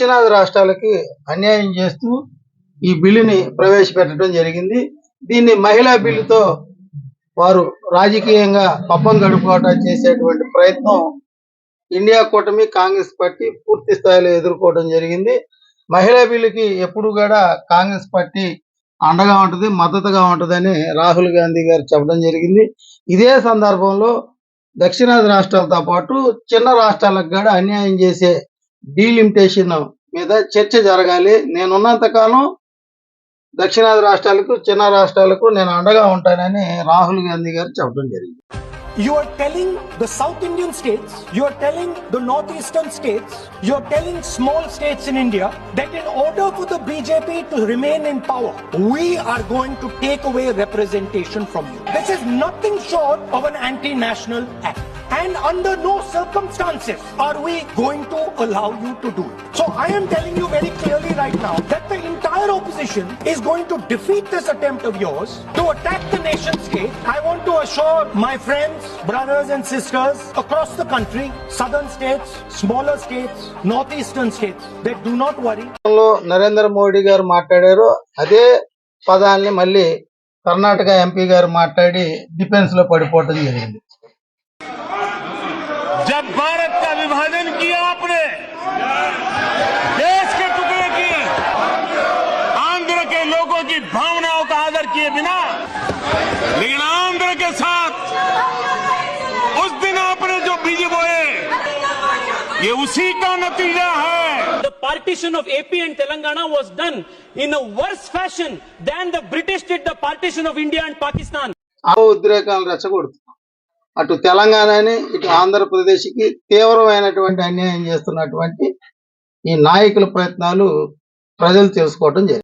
దక్షిణాది రాష్ట్రాలకి అన్యాయం చేస్తూ ఈ బిల్లుని ప్రవేశపెట్టడం జరిగింది. దీన్ని మహిళా బిల్లుతో వారు రాజకీయంగా పబ్బం గడుపుకోవడం చేసేటువంటి ప్రయత్నం ఇండియా కూటమి కాంగ్రెస్ పార్టీ పూర్తి స్థాయిలో ఎదుర్కోవడం జరిగింది. మహిళా బిల్లుకి ఎప్పుడు కూడా కాంగ్రెస్ పార్టీ అండగా ఉంటుంది, మద్దతుగా ఉంటుందని రాహుల్ గాంధీ గారు చెప్పడం జరిగింది. ఇదే సందర్భంలో దక్షిణాది రాష్ట్రాలతో పాటు చిన్న రాష్ట్రాలకు కూడా అన్యాయం చేసే డీలిమిటేషన్ మీద చర్చ జరగాలి. నేనున్నంత కాలం దక్షిణాది రాష్ట్రాలకు చిన్న రాష్ట్రాలకు నేను అండగా ఉంటానని రాహుల్ గాంధీ గారు చెప్పడం జరిగింది. You are telling the South Indian states, you are telling the northeastern states, you are telling small states in India that in order for the BJP to remain in power, we are going to take away representation from you. This is nothing short of an anti-national act. And under no circumstances are we going to allow you to do it. So I am telling you very clearly right now that the entire opposition is going to defeat this attempt of yours to attack the nation state. I want to assure my friends, brothers and sisters across the country, southern states, smaller states, northeastern states, that do not worry. Narendra Modi గారు మాట్లాడారు, అదే పదాన్ని మళ్ళీ Karnataka MP గారు మాట్లాడి defence లో పడిపోవడం జరిగింది. जब भारत का विभाजन किया आपने, देश के टुकड़े किए, आंध्र के लोगों की भावनाओं का आदर किए बिना, लेकिन आंध्र के साथ उस दिन आपने जो बीज बोए, ये उसी का नतीजा है. The partition of AP and Telangana was done in a worse fashion than the British did the partition of India and Pakistan. ఆ ఉద్రేకాలు రెచ్చగొడుతుంది. అటు తెలంగాణని ఇటు ఆంధ్రప్రదేశ్కి తీవ్రమైనటువంటి అన్యాయం చేస్తున్నటువంటి ఈ నాయకుల ప్రయత్నాలు ప్రజలు తెలుసుకోవడం జరిగింది.